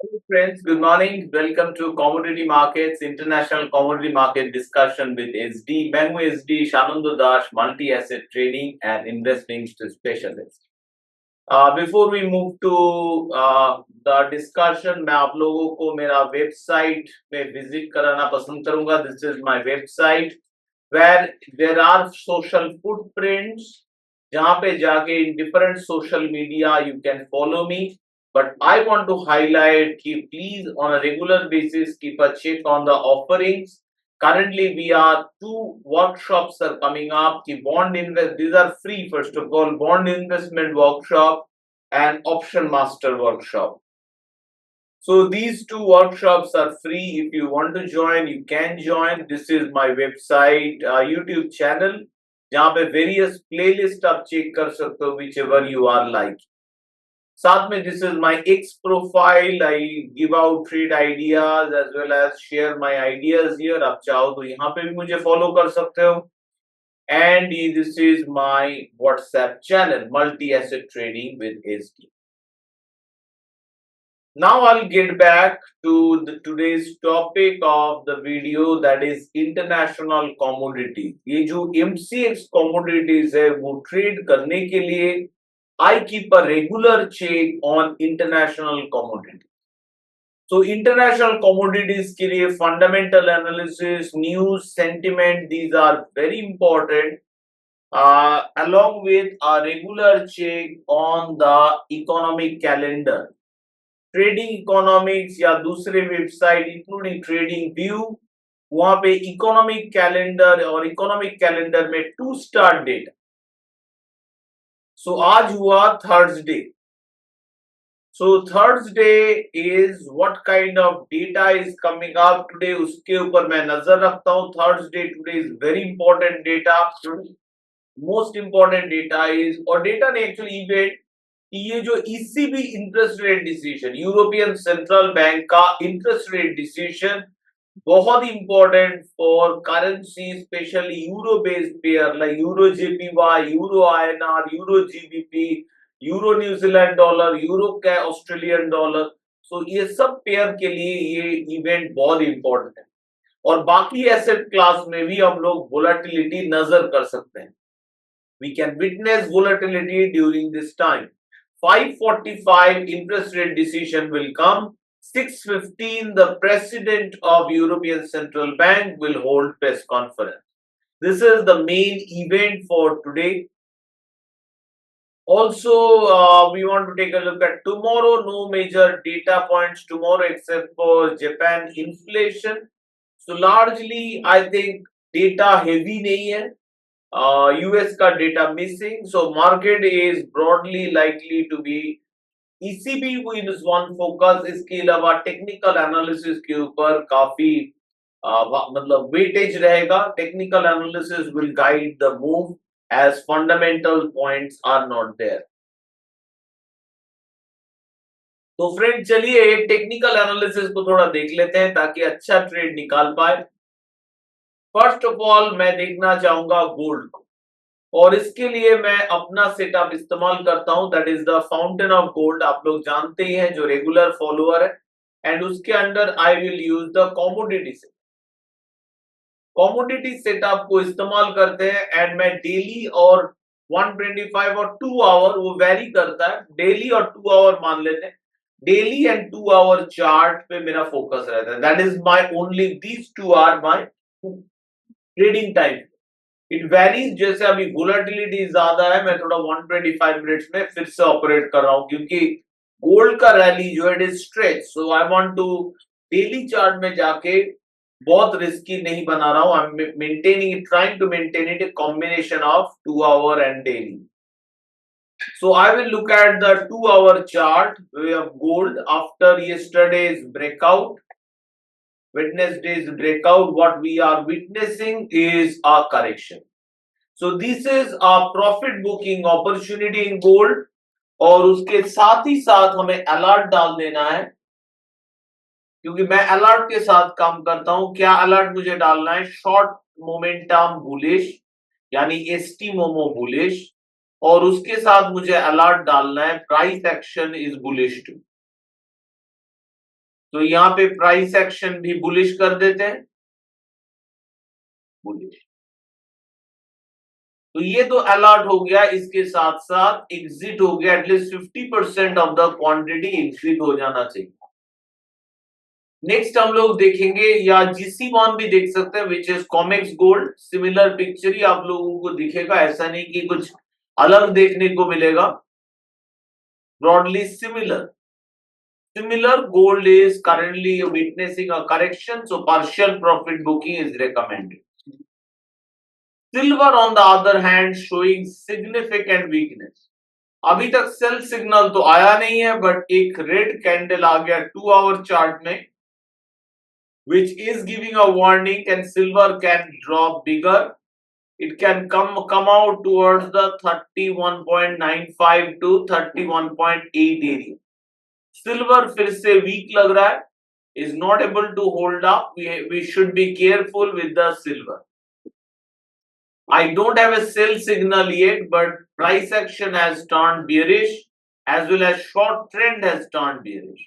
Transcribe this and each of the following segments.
Hello friends, good morning. Welcome to Commodity Markets International Commodity Market Discussion with SD. मैं हूं SD शानंदु Das, multi asset trading and investing specialist. Before we move to the discussion, मैं आप लोगों को मेरा website में visit कराना पसंद करूंगा. This is my website where there are social footprints. जहां पे जाके in different social media you can follow me. But I want to highlight कि please on a regular basis keep a check on the offerings. Currently we are two workshops are coming up. The bond invest, these are free. First of all, bond investment workshop and option master workshop. So these two workshops are free. If you want to join, you can join. This is my website, YouTube channel, जहाँ पे various playlist आप check कर सकते हो whichever you are like. साथ में this is my X profile. I give out trade ideas as well as share my ideas here. आप चाहो तो यहाँ पे भी मुझे follow कर सकते हो. And this is my WhatsApp channel, Multi Asset Trading with SD. Now I'll get back to today's topic of the video, that is international commodities. ये जो MCX commodities है वो trade करने के लिए I keep a regular check on international commodities. So international commodities के लिए fundamental analysis, news, sentiment, these are very important. Along with a regular check on the economic calendar. Trading economics या दूसरे website including trading view, वहां पे economic calendar और economic calendar में 2 star data. सो आज हुआ Thursday. So Thursday is what kind of data is coming up today, उसके ऊपर मैं नजर रखता हूं. Thursday today is very important data. Most important data is, और डेटा ने एक्चुअली इवेंट, ये जो ECB interest rate decision, European central bank का इंटरेस्ट रेट डिसीजन बहुत important for currency, specially euro based pair like euro JPY, euro INR, euro GBP, euro New Zealand dollar, euro का Australian dollar. सो ये सब pair के लिए ये event बहुत important है. और बाकी एसेट क्लास में भी हम लोग वोलेटिलिटी नजर कर सकते हैं. We can witness volatility during this time. 5:45 interest rate decision will come. 6:15 the president of European Central Bank will hold press conference. This is the main event for today. Also, we want to take a look at tomorrow. No major data points tomorrow except for Japan inflation. So largely, I think data heavy नहीं है. US का data missing. So market is broadly likely to be ECB is one focus. इसके अलावा technical analysis के ऊपर काफी मतलब weightage रहेगा. Technical analysis will guide the move as fundamental points are not there. तो फ्रेंड चलिए एक टेक्निकल एनालिसिस को थोड़ा देख लेते हैं ताकि अच्छा ट्रेड निकाल पाए. फर्स्ट ऑफ ऑल मैं देखना चाहूंगा गोल्ड को, और इसके लिए मैं अपना सेटअप इस्तेमाल करता हूं, that is the fountain of gold. आप लोग जानते ही हैं जो रेगुलर फॉलोअर है. एंड उसके under I will use the commodity setup. Commodity setup को इस्तेमाल करते हैं एंड मैं डेली और 125 और 2 आवर, वो वेरी करता है, डेली और 2 आवर मान लेते हैं. डेली एंड 2 आवर चार्ट पे मेरा फोकस रहता है. That is my only, these 2 are my trading time. It varies. जैसे अभी वोलेटिलिटी ज्यादा है, मैं थोड़ा 125 मिनट्स में फिर से ऑपरेट कर रहा हूं क्योंकि गोल्ड का रैली जो है it is stretch. So I want to daily chart में जाके बहुत रिस्की नहीं बना रहा हूं. I am maintaining it, trying to maintain it, a combination of 2 hour and daily. So I will look at the 2 hour chart of gold after yesterday's breakout. Wednesday's breakout, what we are witnessing is a correction. So this is a profit booking opportunity in gold. और उसके साथ ही साथ हमें alert डाल देना है, क्योंकि मैं अलर्ट के साथ काम करता हूं. क्या अलर्ट मुझे डालना है? शॉर्ट मोमेंटम बुलिश, यानी एसटी मोमो बुलिश, और उसके साथ मुझे अलर्ट डालना है price action is bullish too. तो यहाँ पे प्राइस एक्शन भी बुलिश कर देते हैं, बुलिश। तो ये तो अलर्ट हो गया, इसके साथ साथ एग्जिट हो गया, at least 50% of the quantity exit हो जाना चाहिए। नेक्स्ट हम लोग देखेंगे, या जीसी बॉन्ड भी देख सकते हैं, which is COMEX gold. Similar picture ही आप लोगों को दिखेगा, ऐसा नहीं कि कुछ अलग देखने को मिलेगा, broadly similar. Similar, gold is currently witnessing a correction, so partial profit booking is recommended. Silver, on the other hand, showing significant weakness. अभी तक सेल सिग्नल तो आया नहीं है, बट एक रेड कैंडल आ गया 2 आवर चार्ट में, which is giving a warning, and silver can drop bigger. It can come out towards the 31.95 to 31.8 area. Silver फिर से वीक लग रहा है, is not able to hold up. We should be careful with the silver. I don't have a sell signal yet, but price action has turned bearish as well as short trend has turned bearish.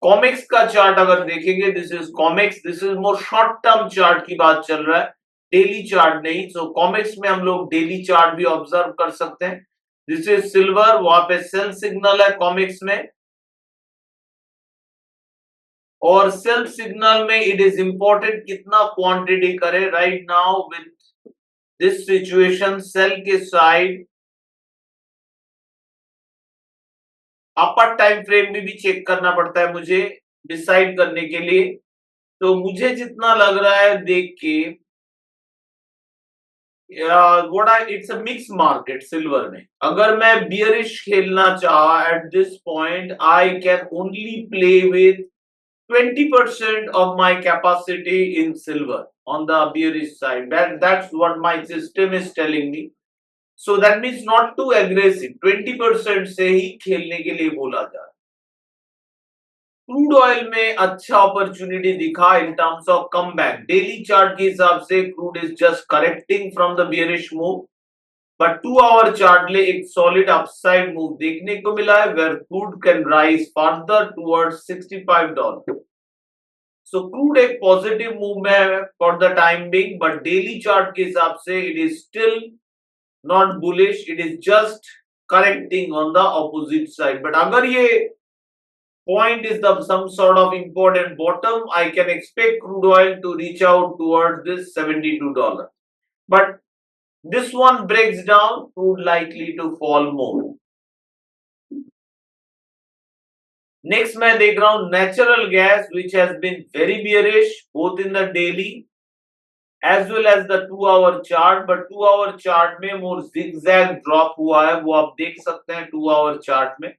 Comics का chart अगर देखेंगे, this is comics, this is more short term chart की बात चल रहा है, daily chart नहीं। सो comics में हम लोग डेली चार्ट भी ऑब्जर्व कर सकते हैं। दिस इज सिल्वर, वहां पे सेल सिग्नल है कॉमिक्स में, और सेल सिग्नल में इट इज इंपॉर्टेंट कितना क्वांटिटी करे। Right now with this situation, sell के साइड अपर टाइम फ्रेम में भी चेक करना पड़ता है मुझे डिसाइड करने के लिए। तो मुझे जितना लग रहा है देख के, it's a mix market silver में। अगर मैं बियरिश खेलना चाहा at this point, I can only play with 20% of my capacity in silver on the bearish side. That's what my system is telling me. So that means not too aggressive. 20% से ही खेलने के लिए बोला जा रहा है। क्रूड ऑयल में अच्छा अपॉर्चुनिटी दिखा in terms of come back. Daily chart के हिसाब से crude is just correcting from the bearish move, but 2 hour chart में एक सॉलिड अपसाइड मूव देखने को मिला है, where crude can rise further towards $65। So crude एक पॉजिटिव मूव में है for the time being, but daily chart के हिसाब से it is still not bullish, it is just correcting on the opposite side. But अगर ये point is the some sort of important bottom, I can expect crude oil to reach out towards this $72. But this one breaks down, crude likely to fall more. Next मैं देख रहा हूं natural gas, which has been very bearish both in the daily as well as the 2 hour chart, but 2 hour chart में more zigzag drop हुआ है, वो आप देख सकते हैं 2 hour chart में।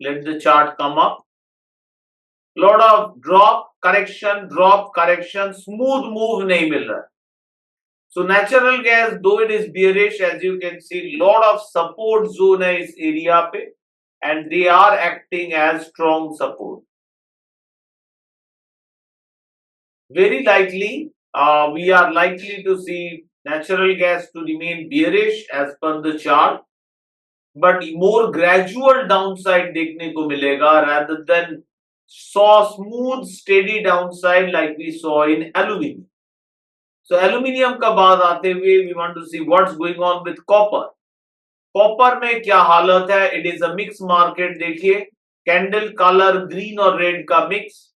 Let the chart come up. Lot of drop correction, smooth move नहीं मिल रहा है। So natural gas, though it is bearish, as you can see, lot of support zone है इस एरिया पे, and they are acting as strong support. Very likely, we are likely to see natural gas to remain bearish as per the chart, but more gradual downside देखने को मिलेगा rather than saw smooth steady downside like we saw in aluminium. So aluminium का बाद आते हुए we want to see what's going on with copper. Copper में क्या हालत है? It is a mix market. देखिए कैंडल कलर ग्रीन और रेड का मिक्स,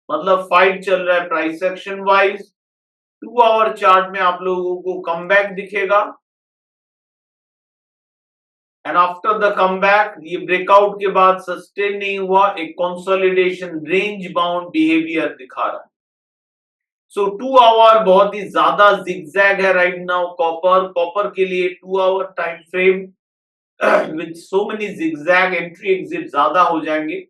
मतलब फाइट चल रहा है price action wise. 2 hour chart में आप लोगों को कमबैक दिखेगा, एंड आफ्टर द कमबैक ये ब्रेकआउट के बाद सस्टेन नहीं हुआ, एक कंसोलिडेशन रेंज बाउंड बिहेवियर दिखा रहा है। सो 2 आवर बहुत ही ज्यादा जिगजैग है राइट नाउ कॉपर के लिए 2 hour time frame with so many zigzag entry exit ज्यादा हो जाएंगे।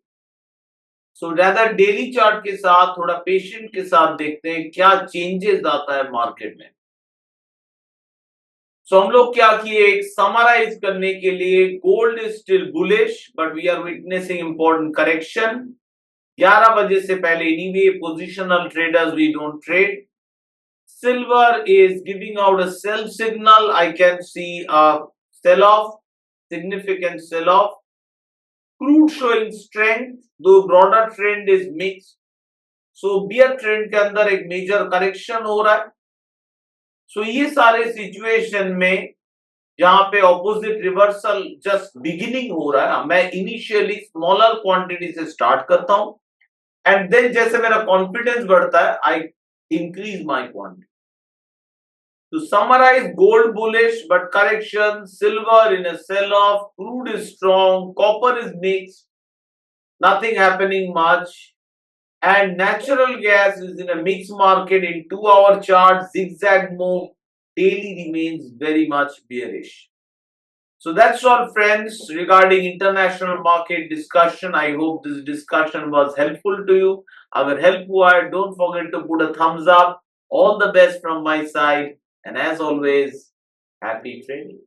सो रैदर डेली चार्ट के साथ थोड़ा पेशेंट के साथ देखते हैं क्या चेंजेस आता है मार्केट में। सो हम लोग क्या किए, एक समराइज करने के लिए, gold is still bullish but we are witnessing important correction. 11 बजे से पहले anyway positional traders we don't trade. Silver is giving out a sell signal, I can see a sell off, significant sell off. crude showing strength, though broader trend is mixed. So bear trend के अंदर एक major correction हो रहा है. So ये सारे situation में जहां पे ऑपोजिट रिवर्सल जस्ट बिगिनिंग हो रहा है, मैं इनिशियली स्मॉलर क्वांटिटी से स्टार्ट करता हूं एंड देन जैसे मेरा कॉन्फिडेंस बढ़ता है I increase my quantity. To summarize, gold bullish but correction, silver in a sell-off, crude is strong, copper is mixed, nothing happening much, and natural gas is in a mixed market in 2-hour chart, zigzag move, daily remains very much bearish. So that's all, friends, regarding international market discussion. I hope this discussion was helpful to you. Agar help hua hai, don't forget to put a thumbs up. All the best from my side. And as always, happy trading.